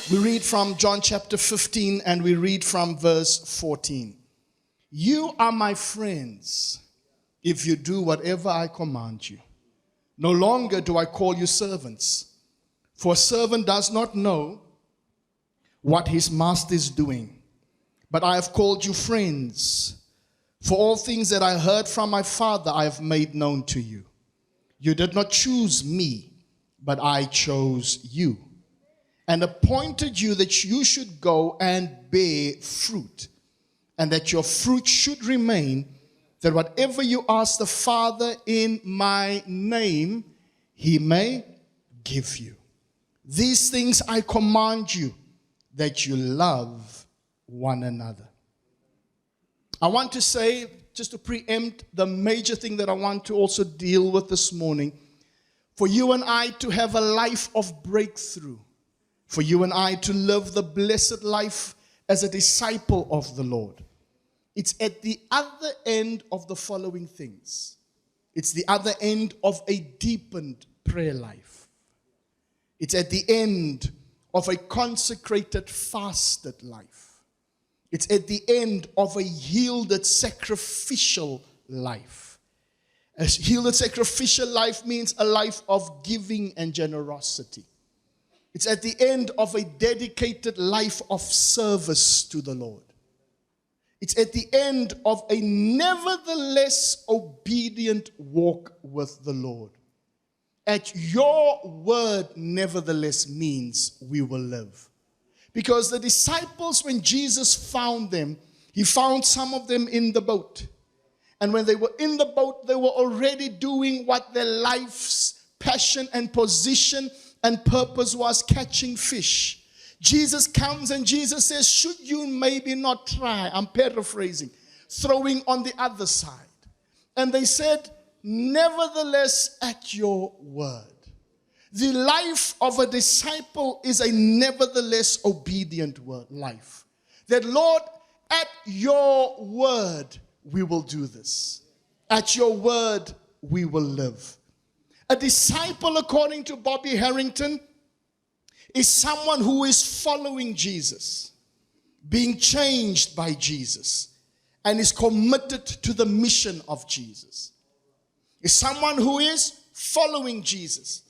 We read from John chapter 15 and we read from verse 14. You are my friends if you do whatever I command you. No longer do I call you servants, for a servant does not know what his master is doing. But I have called you friends, for all things that I heard from my Father I have made known to you. You did not choose me, but I chose you, and appointed you that you should go and bear fruit, and that your fruit should remain, that whatever you ask the Father in my name, he may give you. These things I command you, that you love one another. I want to say, just to preempt the major thing that I want to also deal with this morning, for you and I to have a life of breakthrough, for you and I to live the blessed life as a disciple of the Lord. It's at the other end of the following things. It's the other end of a deepened prayer life. It's at the end of a consecrated, fasted life. It's at the end of a yielded, sacrificial life. A yielded, sacrificial life means a life of giving and generosity. It's at the end of a dedicated life of service to the Lord. It's at the end of a nevertheless obedient walk with the Lord. At your word, nevertheless, means we will live. Because the disciples, when Jesus found them, he found some of them in the boat. And when they were in the boat, they were already doing what their life's passion and position and purpose was, catching fish. Jesus comes and Jesus says, should you maybe not try, I'm paraphrasing, throwing on the other side. And they said, nevertheless, at your word. The life of a disciple is a nevertheless obedient life. That, Lord, at your word, we will do this. At your word, we will live. A disciple, according to Bobby Harrington, is someone who is following Jesus, being changed by Jesus, and is committed to the mission of Jesus. Is someone who is following Jesus,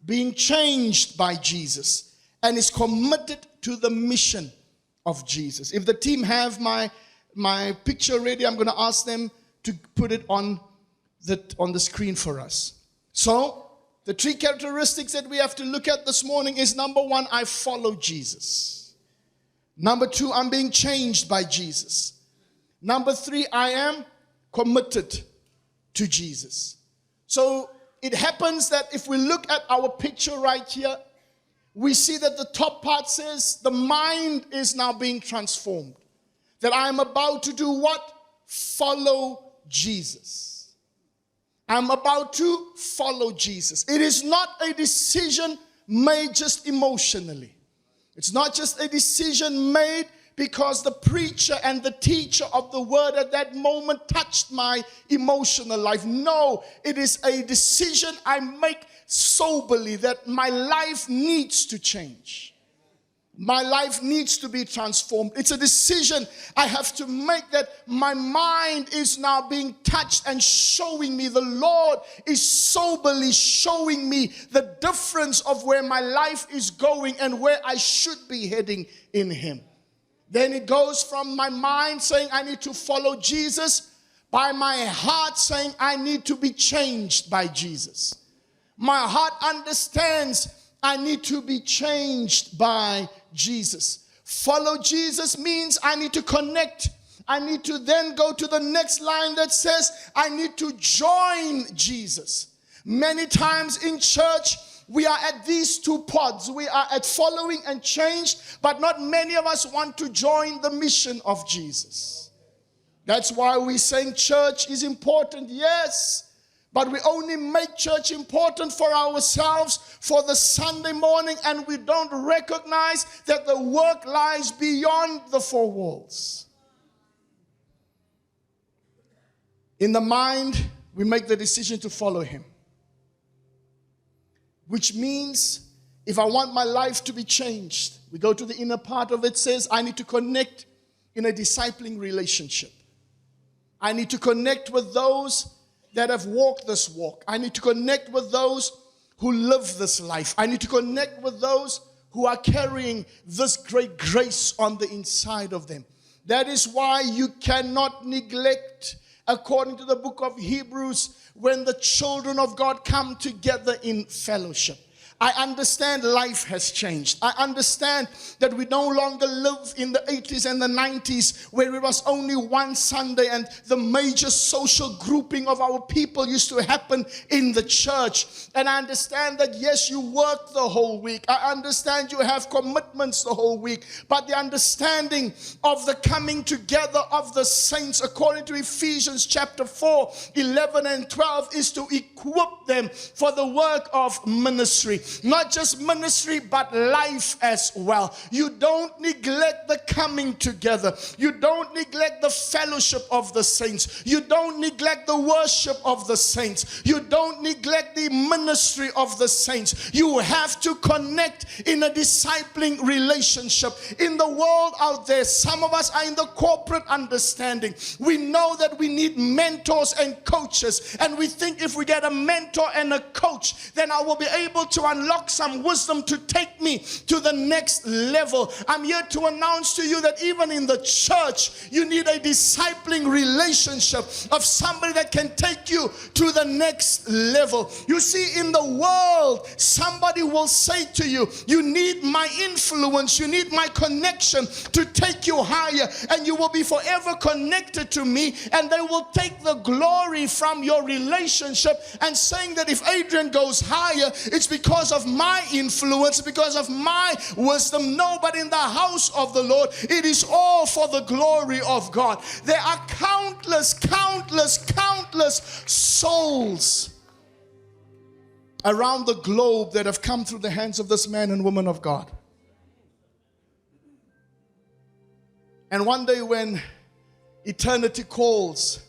being changed by Jesus, and is committed to the mission of Jesus. If the team have my picture ready, I'm going to ask them to put it on the screen for us. So, the three characteristics that we have to look at this morning is, number one, I follow Jesus. Number two, I'm being changed by Jesus. Number three, I am committed to Jesus. So, it happens that if we look at our picture right here, we see that the top part says the mind is now being transformed. That I am about to do what? Follow Jesus. I'm about to follow Jesus. It is not a decision made just emotionally. It's not just a decision made because the preacher and the teacher of the word at that moment touched my emotional life. No, it is a decision I make soberly that my life needs to change. My life needs to be transformed. It's a decision I have to make that my mind is now being touched and showing me. The Lord is soberly showing me the difference of where my life is going and where I should be heading in Him. Then it goes from my mind saying I need to follow Jesus, by my heart saying I need to be changed by Jesus. My heart understands I need to be changed by Jesus. Follow Jesus means I need to connect. I need to then go to the next line that says I need to join Jesus. Many times in church, we are at these two pods. We are at following and changed, but not many of us want to join the mission of Jesus. That's why we're saying church is important, yes. But we only make church important for ourselves for the Sunday morning, and we don't recognize that the work lies beyond the four walls. In the mind, we make the decision to follow Him. Which means If I want my life to be changed, we go to the inner part of it, says I need to connect in a discipling relationship. I need to connect with those that have walked this walk. I need to connect with those who live this life. I need to connect with those who are carrying this great grace on the inside of them. That is why you cannot neglect, according to the book of Hebrews, when the children of God come together in fellowship. I understand life has changed. I understand that we no longer live in the 80s and the 90s where it was only one Sunday and the major social grouping of our people used to happen in the church. And I understand that, yes, you work the whole week. I understand you have commitments the whole week. But the understanding of the coming together of the saints, according to Ephesians chapter 4, 11 and 12, is to equip them for the work of ministry. Not just ministry, but life as well. You don't neglect the coming together. You don't neglect the fellowship of the saints. You don't neglect the worship of the saints. You don't neglect the ministry of the saints. You have to connect in a discipling relationship. In the world out there, some of us are in the corporate understanding. We know that we need mentors and coaches, and we think if we get a mentor and a coach, then I will be able to unlock some wisdom to take me to the next level. I'm here to announce to you that even in the church, you need a discipling relationship of somebody that can take you to the next level. You see, in the world, somebody will say to you, you need my influence, you need my connection to take you higher, and you will be forever connected to me, and they will take the glory from your relationship and saying that if Adrian goes higher, it's because of my influence, because of my wisdom. No, but in the house of the Lord, it is all for the glory of God. There are countless souls around the globe that have come through the hands of this man and woman of God. And one day when eternity calls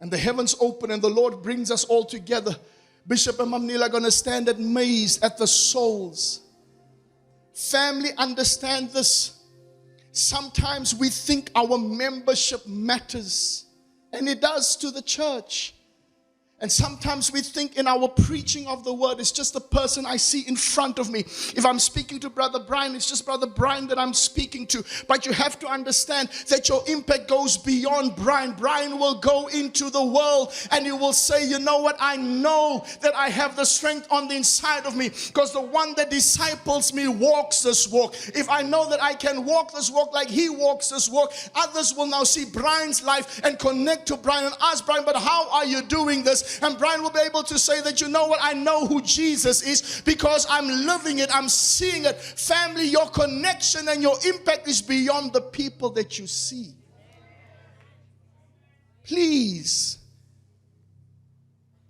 and the heavens open and the Lord brings us all together, Bishop and Mam Neil are going to stand amazed at the souls. Family, understand this. Sometimes we think our membership matters, and it does to the church. And sometimes we think in our preaching of the word, it's just the person I see in front of me. If I'm speaking to Brother Brian, it's just Brother Brian that I'm speaking to. But you have to understand that your impact goes beyond Brian. Brian will go into the world and he will say, you know what? I know that I have the strength on the inside of me because the one that disciples me walks this walk. If I know that I can walk this walk like he walks this walk, others will now see Brian's life and connect to Brian and ask Brian, but how are you doing this? And Brian will be able to say that, you know what, I know who Jesus is because I'm living it, I'm seeing it. Family, your connection and your impact is beyond the people that you see. Please.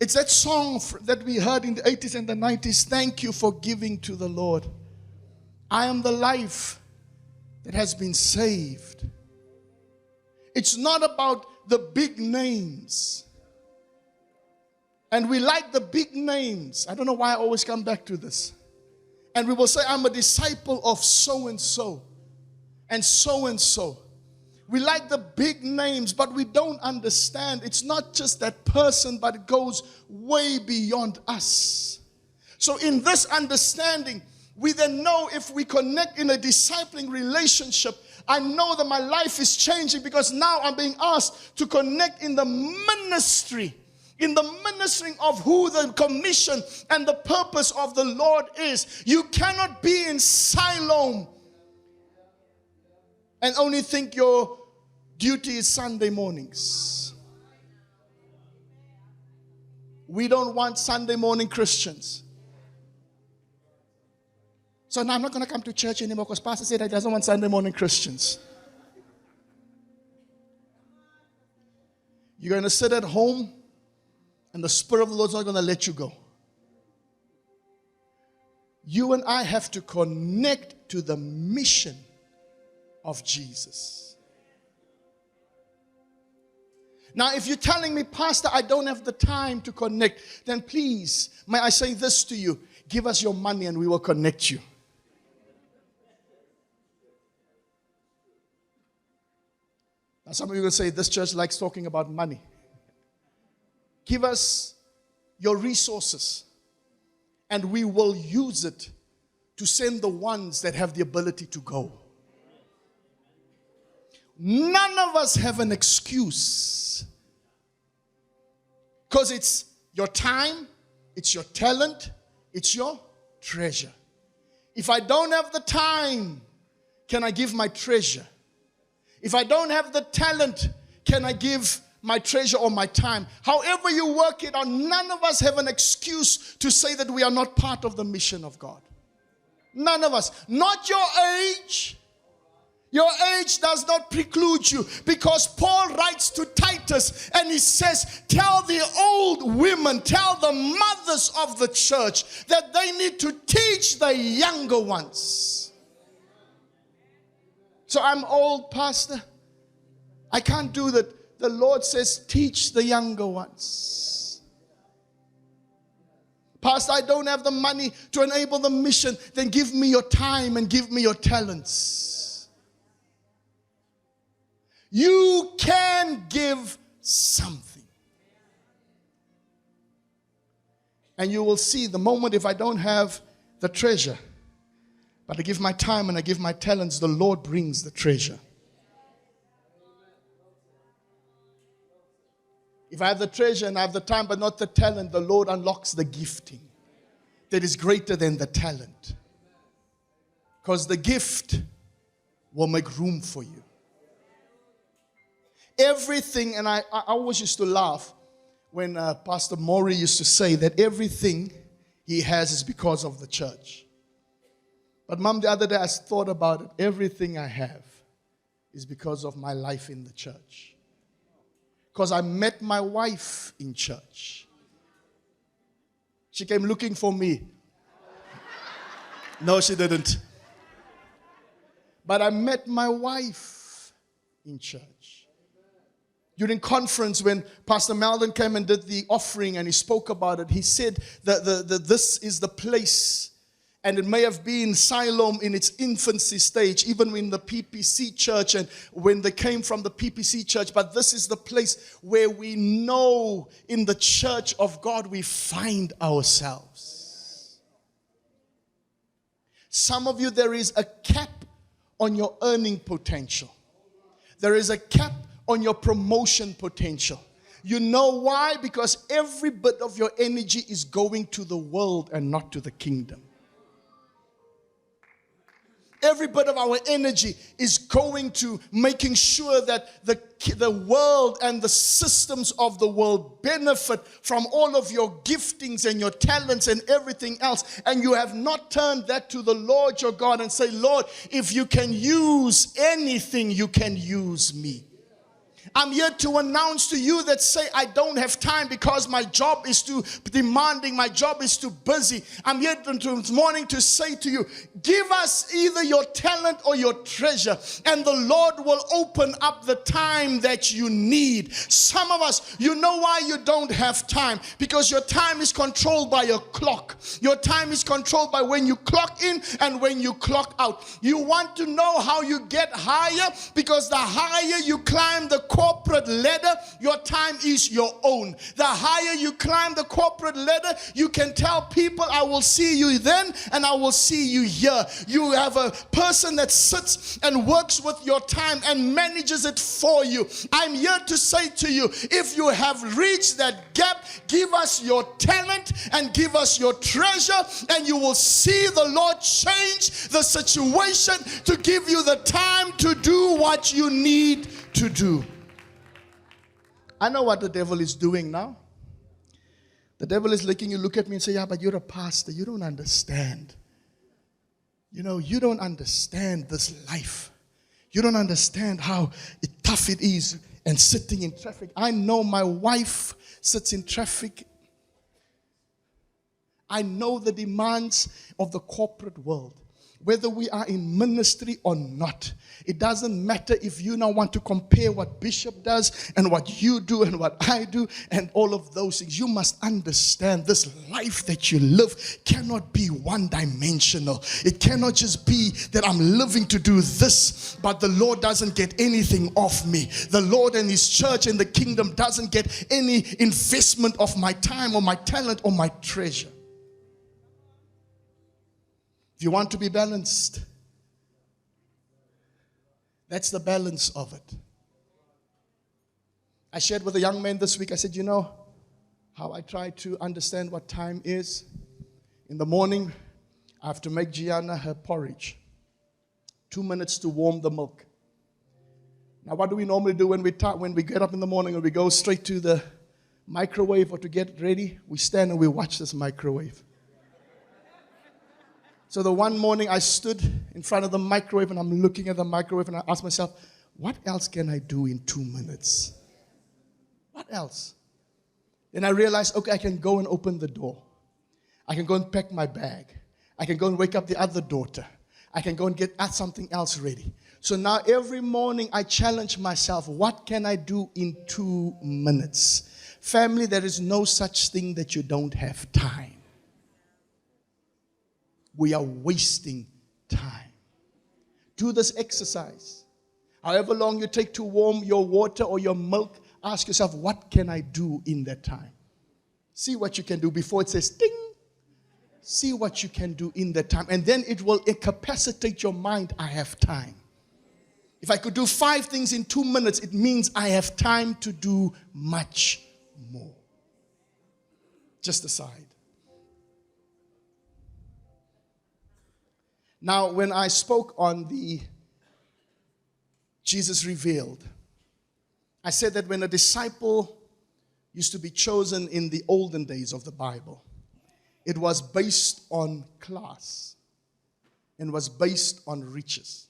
It's that song that we heard in the 80s and the 90s. Thank you for giving to the Lord. I am the life that has been saved. It's not about the big names. And we like the big names. I don't know why I always come back to this. And we will say, I'm a disciple of so-and-so and so-and-so. We like the big names, but we don't understand. It's not just that person, but it goes way beyond us. So in this understanding, we then know if we connect in a discipling relationship, I know that my life is changing because now I'm being asked to connect in the ministry. In the ministering of who the commission and the purpose of the Lord is. You cannot be in Siloam and only think your duty is Sunday mornings. We don't want Sunday morning Christians. So now I'm not going to come to church anymore because Pastor said he doesn't want Sunday morning Christians. You're going to sit at home and the Spirit of the Lord is not going to let you go. You and I have to connect to the mission of Jesus. Now, if you're telling me, Pastor, I don't have the time to connect, then please, may I say this to you. Give us your money and we will connect you. Now some of you will say, this church likes talking about money. Give us your resources and we will use it to send the ones that have the ability to go. None of us have an excuse. Because it's your time, it's your talent, it's your treasure. If I don't have the time, can I give my treasure? If I don't have the talent, can I give my treasure or my time? However you work it out, none of us have an excuse to say that we are not part of the mission of God. None of us. Not your age. Your age does not preclude you, because Paul writes to Titus and he says, tell the old women, tell the mothers of the church that they need to teach the younger ones. So I'm old, Pastor. I can't do that. The Lord says, teach the younger ones. Pastor, I don't have the money to enable the mission. Then give me your time and give me your talents. You can give something. And you will see the moment if I don't have the treasure, but I give my time and I give my talents, the Lord brings the treasure. If I have the treasure and I have the time but not the talent, the Lord unlocks the gifting that is greater than the talent. Because the gift will make room for you. Everything, and I always used to laugh when Pastor Maury used to say that everything he has is because of the church. But Mom, the other day I thought about it. Everything I have is because of my life in the church. Because I met my wife in church. She came looking for me. No, she didn't. But I met my wife in church. During conference, when Pastor Malden came and did the offering and he spoke about it, he said that this is the place, and it may have been Siloam in its infancy stage, even in the PPC church and when they came from the PPC church, but this is the place where we know in the church of God we find ourselves. Some of you, there is a cap on your earning potential. There is a cap on your promotion potential. You know why? Because every bit of your energy is going to the world and not to the kingdom. Every bit of our energy is going to making sure that the world and the systems of the world benefit from all of your giftings and your talents and everything else. And you have not turned that to the Lord your God and say, Lord, if you can use anything, you can use me. I'm here to announce to you that say, I don't have time because my job is too demanding, my job is too busy. I'm here this morning to say to you, give us either your talent or your treasure, and the Lord will open up the time that you need. Some of us, you know why you don't have time? Because your time is controlled by your clock. Your time is controlled by when you clock in and when you clock out. You want to know how you get higher? Because the higher you climb the corporate ladder, your time is your own. The higher you climb the corporate ladder, you can tell people, I will see you then and I will see you here. You have a person that sits and works with your time and manages it for you. I'm here to say to you, if you have reached that gap, give us your talent and give us your treasure, and you will see the Lord change the situation to give you the time to do what you need to do. I know what the devil is doing now. The devil is making you look at me and say, yeah, but you're a pastor. You don't understand. You know, you don't understand this life. You don't understand how tough it is and sitting in traffic. I know my wife sits in traffic. I know the demands of the corporate world. whether we are in ministry or not. It doesn't matter if you now want to compare what Bishop does and what you do and what I do and all of those things. You must understand this life that you live cannot be one-dimensional. It cannot just be that I'm living to do this, but the Lord doesn't get anything off me. The Lord and His church and the kingdom doesn't get any investment of my time or my talent or my treasure. If you want to be balanced, that's the balance of it. I shared with a young man this week, I said, you know how I try to understand what time is? In the morning, I have to make Gianna her porridge. 2 minutes to warm the milk. Now, what do we normally do when we get up in the morning and we go straight to the microwave or to get ready? We stand and we watch this microwave. So the one morning I stood in front of the microwave and I'm looking at the microwave and I asked myself, what else can I do in 2 minutes? What else? Then I realized, okay, I can go and open the door. I can go and pack my bag. I can go and wake up the other daughter. I can go and add something else ready. So now every morning I challenge myself, what can I do in 2 minutes? Family, there is no such thing that you don't have time. We are wasting time. Do this exercise. However long you take to warm your water or your milk, ask yourself, what can I do in that time? See what you can do before it says ding. See what you can do in that time. And then it will incapacitate your mind. I have time. If I could do 5 things in 2 minutes, it means I have time to do much more. Just aside. Now, when I spoke on the Jesus Revealed, I said that when a disciple used to be chosen in the olden days of the Bible, it was based on class and was based on riches.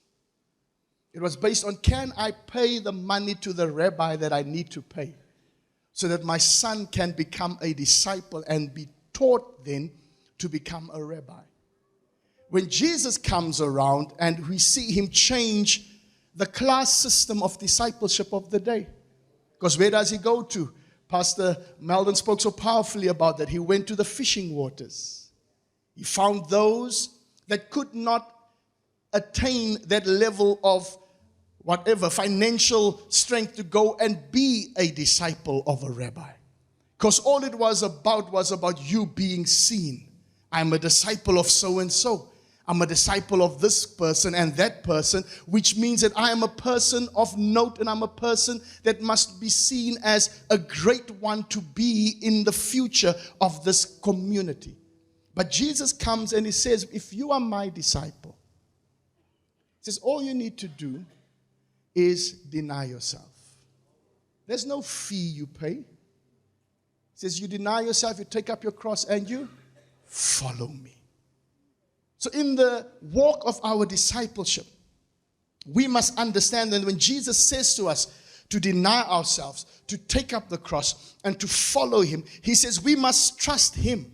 It was based on, can I pay the money to the rabbi that I need to pay so that my son can become a disciple and be taught then to become a rabbi? When Jesus comes around and we see Him change the class system of discipleship of the day. Because where does He go to? Pastor Meldon spoke so powerfully about that. He went to the fishing waters. He found those that could not attain that level of whatever financial strength to go and be a disciple of a rabbi. Because all it was about you being seen. I'm a disciple of so-and-so. I'm a disciple of this person and that person, which means that I am a person of note and I'm a person that must be seen as a great one to be in the future of this community. But Jesus comes and He says, if you are my disciple, He says, all you need to do is deny yourself. There's no fee you pay. He says, you deny yourself, you take up your cross and you follow me. So in the walk of our discipleship, we must understand that when Jesus says to us to deny ourselves, to take up the cross, and to follow Him, He says we must trust Him.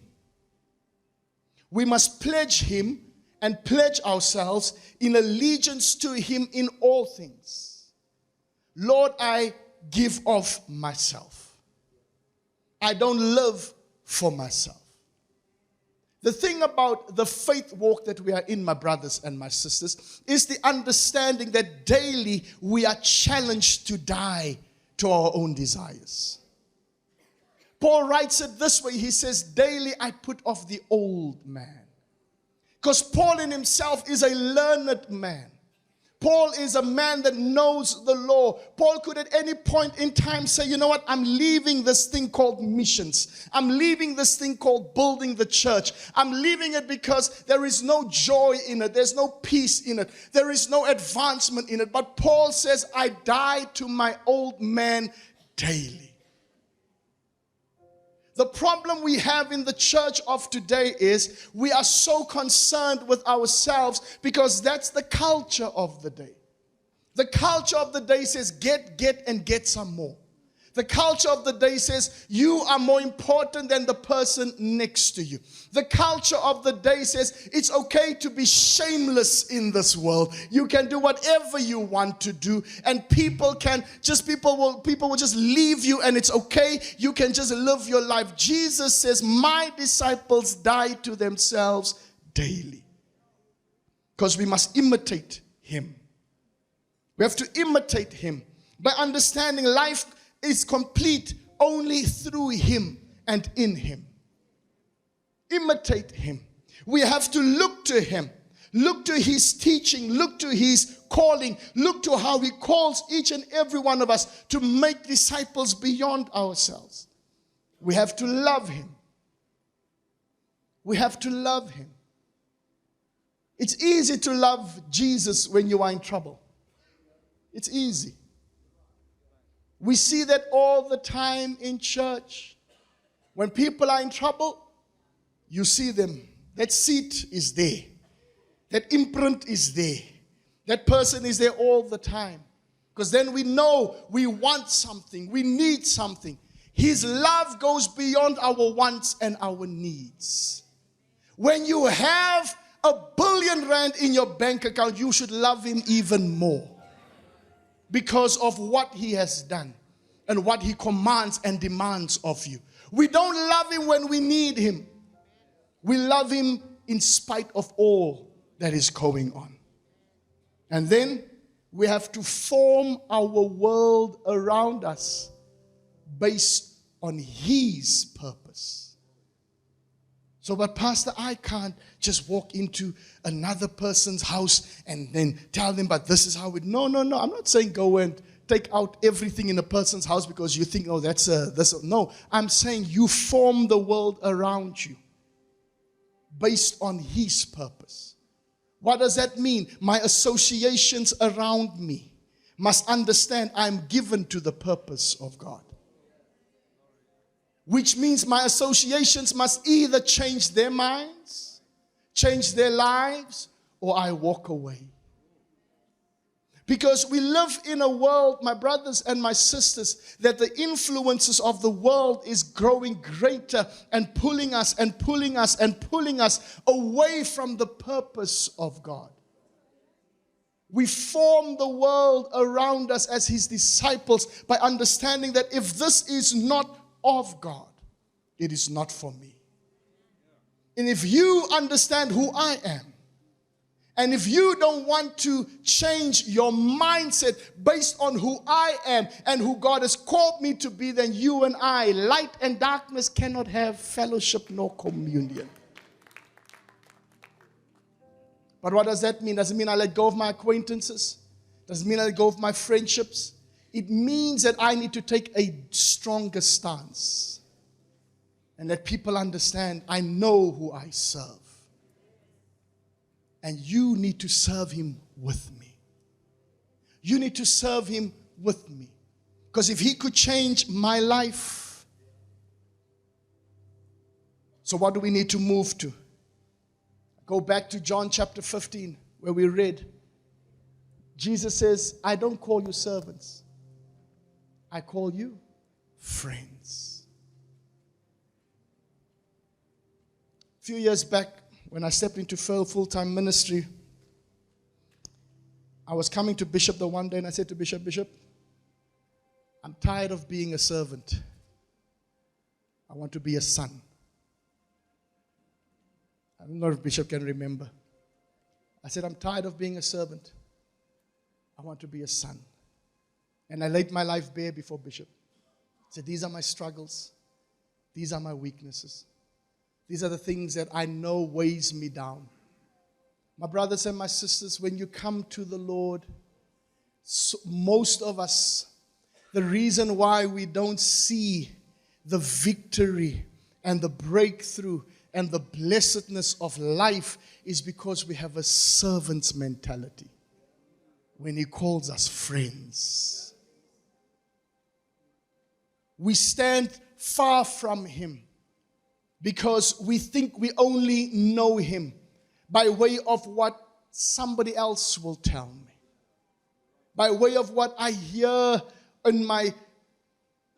We must pledge Him and pledge ourselves in allegiance to Him in all things. Lord, I give of myself. I don't live for myself. The thing about the faith walk that we are in, my brothers and my sisters, is the understanding that daily we are challenged to die to our own desires. Paul writes it this way. He says, daily I put off the old man. Because Paul in himself is a learned man. Paul is a man that knows the law. Paul could at any point in time say, you know what, I'm leaving this thing called missions. I'm leaving this thing called building the church. I'm leaving it because there is no joy in it. There's no peace in it. There is no advancement in it. But Paul says, I die to my old man daily. The problem we have in the church of today is we are so concerned with ourselves because that's the culture of the day. The culture of the day says get, and get some more. The culture of the day says you are more important than the person next to you. The culture of the day says it's okay to be shameless in this world. You can do whatever you want to do, and people will just leave you, and it's okay. You can just live your life. Jesus says, my disciples die to themselves daily, because we must imitate him. We have to imitate him by understanding life is complete only through him and in him. Imitate him. We have to look to him, look to his teaching, look to his calling, look to how he calls each and every one of us to make disciples beyond ourselves. We have to love him. We have to love him. It's easy to love Jesus when you are in trouble. It's easy. We see that all the time in church. When people are in trouble, you see them. That seat is there. That imprint is there. That person is there all the time. Because then we know we want something. We need something. His love goes beyond our wants and our needs. When you have R1 billion in your bank account, you should love him even more, because of what he has done and what he commands and demands of you. We don't love him when we need him. We love him in spite of all that is going on. And then we have to form our world around us based on his purpose. So, but Pastor, I can't just walk into another person's house and then tell them, but this is how it. No. I'm not saying go and take out everything in a person's house because you think, oh, that's this. No, I'm saying you form the world around you based on his purpose. What does that mean? My associations around me must understand I'm given to the purpose of God. Which means my associations must either change their minds, change their lives, or I walk away. Because we live in a world, my brothers and my sisters, that the influences of the world is growing greater and pulling us and pulling us and pulling us away from the purpose of God. We form the world around us as his disciples by understanding that if this is not of God, it is not for me. And if you understand who I am, and if you don't want to change your mindset based on who I am and who God has called me to be, then you and I, light and darkness, cannot have fellowship nor communion. But what does that mean? Does it mean I let go of my acquaintances? Does it mean I let go of my friendships? It means that I need to take a stronger stance and let people understand I know who I serve. And you need to serve him with me. You need to serve him with me. Because if he could change my life. So what do we need to move to? Go back to John chapter 15 where we read. Jesus says, I don't call you servants. I call you friends. A few years back, when I stepped into full-time ministry, I was coming to Bishop the one day and I said to Bishop, I'm tired of being a servant. I want to be a son. I don't know if Bishop can remember. I said, I'm tired of being a servant. I want to be a son. And I laid my life bare before Bishop. I said, these are my struggles. These are my weaknesses. These are the things that I know weighs me down. My brothers and my sisters, when you come to the Lord, most of us, the reason why we don't see the victory and the breakthrough and the blessedness of life is because we have a servant's mentality when he calls us friends. We stand far from him because we think we only know him by way of what somebody else will tell me, by way of what I hear in my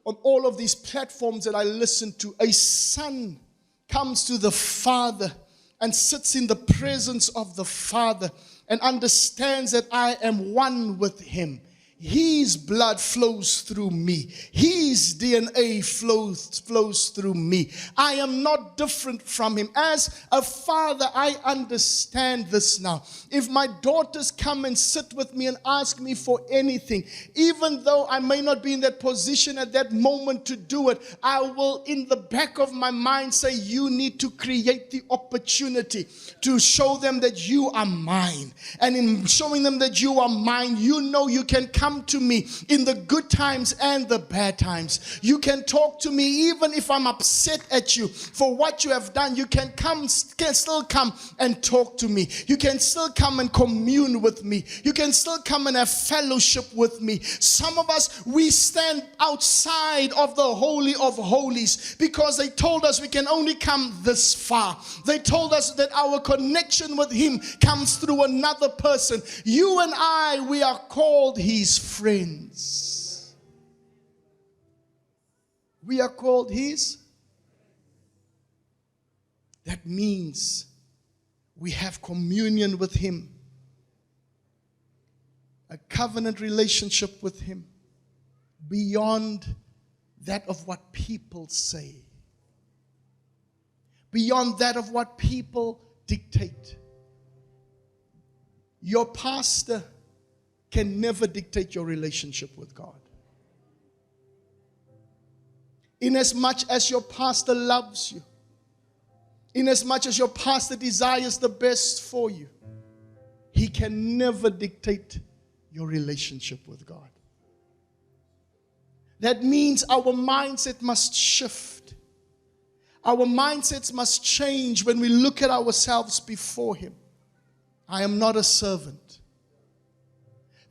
on all of these platforms that I listen to, a son comes to the Father and sits in the presence of the Father and understands that I am one with him. His blood flows through me. His DNA flows through me. I am not different from him. As a father, I understand this now. If my daughters come and sit with me and ask me for anything, even though I may not be in that position at that moment to do it, I will, in the back of my mind, say, you need to create the opportunity to show them that you are mine. And in showing them that you are mine, you know you can come to me in the good times and the bad times. You can talk to me even if I'm upset at you for what you have done. You can still come and talk to me. You can still come and commune with me. You can still come and have fellowship with me. Some of us, we stand outside of the Holy of Holies because they told us we can only come this far. They told us that our connection with him comes through another person. You and I, we are called his friends. We are called his. That means we have communion with him, a covenant relationship with him beyond that of what people say, beyond that of what people dictate. Your pastor can never dictate your relationship with God. Inasmuch as your pastor loves you, inasmuch as your pastor desires the best for you, he can never dictate your relationship with God. That means our mindset must shift. Our mindsets must change when we look at ourselves before him. I am not a servant.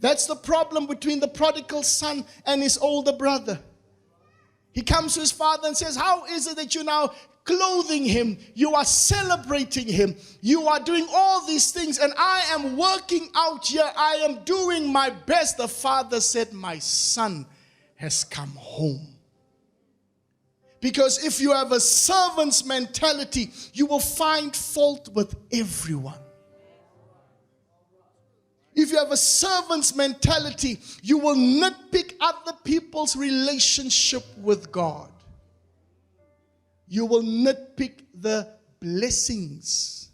That's the problem between the prodigal son and his older brother. He comes to his father and says, how is it that you're now clothing him? You are celebrating him. You are doing all these things, and I am working out here. I am doing my best. The father said, my son has come home. Because if you have a servant's mentality, you will find fault with everyone. If you have a servant's mentality, you will nitpick other people's relationship with God. You will nitpick the blessings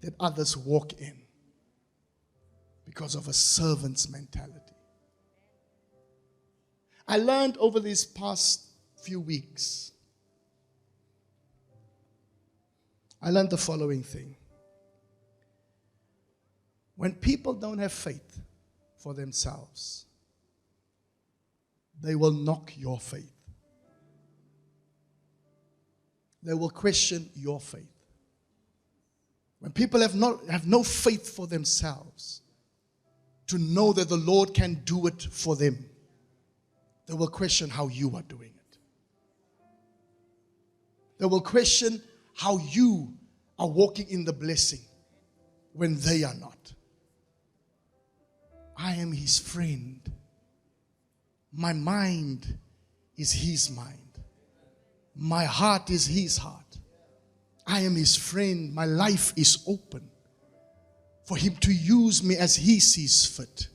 that others walk in because of a servant's mentality. I learned over these past few weeks, I learned the following thing. When people don't have faith for themselves, they will knock your faith. They will question your faith. When people have no faith for themselves to know that the Lord can do it for them, they will question how you are doing it. They will question how you are walking in the blessing when they are not. I am his friend. My mind is his mind. My heart is his heart. I am his friend. My life is open for him to use me as he sees fit.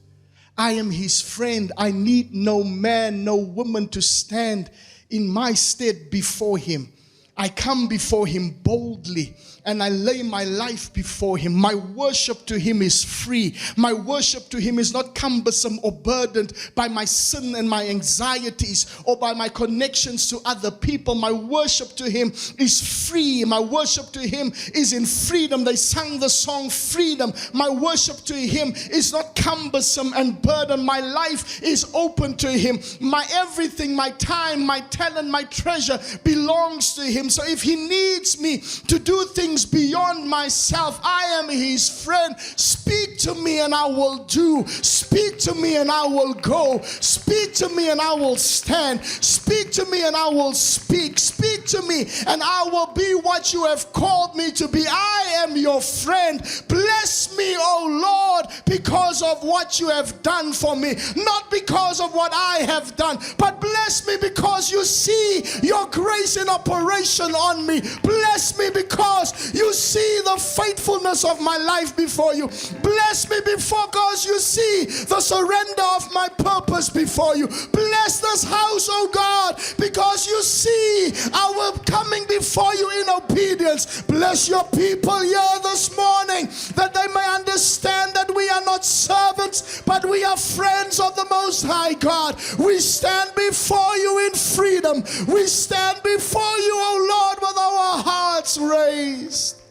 I am his friend. I need no man, no woman to stand in my stead before him. I come before him boldly and I lay my life before him. My worship to him is free. My worship to him is not cumbersome or burdened by my sin and my anxieties or by my connections to other people. My worship to him is free. My worship to him is in freedom. They sang the song Freedom. My worship to him is not cumbersome and burdened. My life is open to him. My everything, my time, my talent, my treasure belongs to him. So if he needs me to do things beyond myself, I am his friend. Speak to me and I will do. Speak to me and I will go. Speak to me and I will stand. Speak to me and I will speak. Speak to me and I will be what you have called me to be. I am your friend. Bless me, O Lord, because of what you have done for me. Not because of what I have done, but bless me because you see your grace in operation on me. Bless me because you see the faithfulness of my life before you. Bless me because you see the surrender of my purpose before you. Bless this house, oh God, because you see our coming before you in obedience. Bless your people here this morning that they may understand that we are not servants, but we are friends of the Most High God. We stand before you in freedom. We stand before you, oh Lord, with our hearts raised.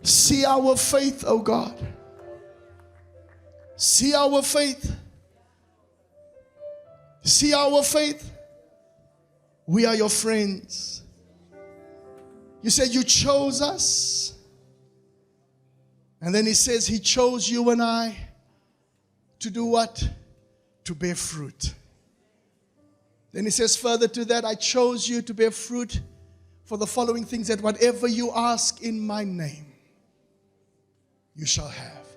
See our faith, oh God. See our faith. See our faith. We are your friends. You said you chose us. And then he says he chose you and I to do what? To bear fruit. Then he says further to that, I chose you to bear fruit for the following things, that whatever you ask in my name, you shall have.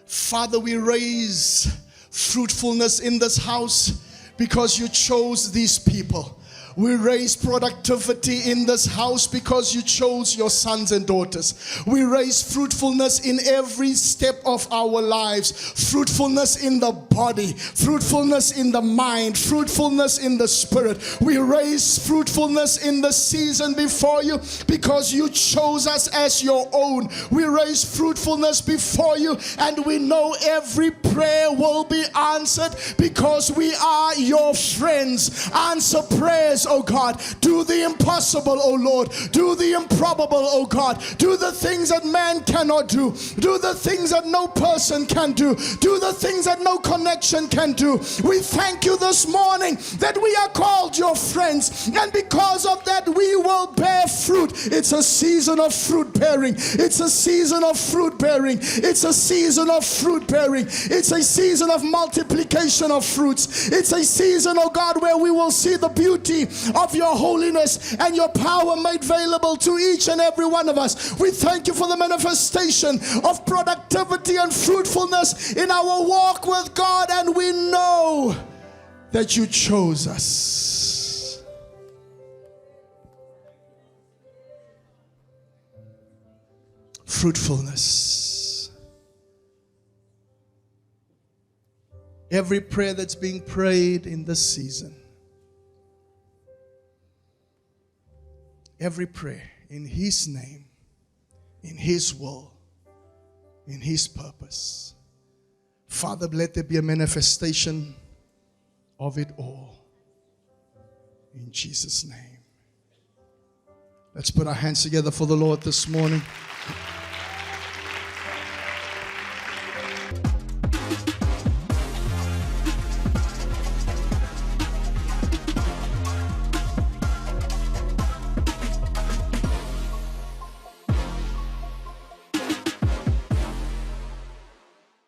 Father, we raise fruitfulness in this house because you chose these people. We raise productivity in this house because you chose your sons and daughters. We raise fruitfulness in every step of our lives. Fruitfulness in the body, fruitfulness in the mind, fruitfulness in the spirit. We raise fruitfulness in the season before you because you chose us as your own. We raise fruitfulness before you, and we know every prayer will be answered because we are your friends. Answer prayers, oh God. Do the impossible, oh Lord. Do the improbable, oh God. Do the things that man cannot do. Do the things that no person can do. Do the things that no connection can do. We thank you this morning that we are called your friends, and because of that we will bear fruit. It's a season of fruit bearing. It's a season of fruit bearing. It's a season of fruit bearing. It's a season of multiplication of fruits. It's a season, oh God, where we will see the beauty of your holiness and your power made available to each and every one of us. We thank you for the manifestation of productivity and fruitfulness in our walk with God, and we know that you chose us. Fruitfulness. Every prayer that's being prayed in this season, every prayer in His name, in His will, in His purpose. Father, let there be a manifestation of it all. In Jesus' name. Let's put our hands together for the Lord this morning.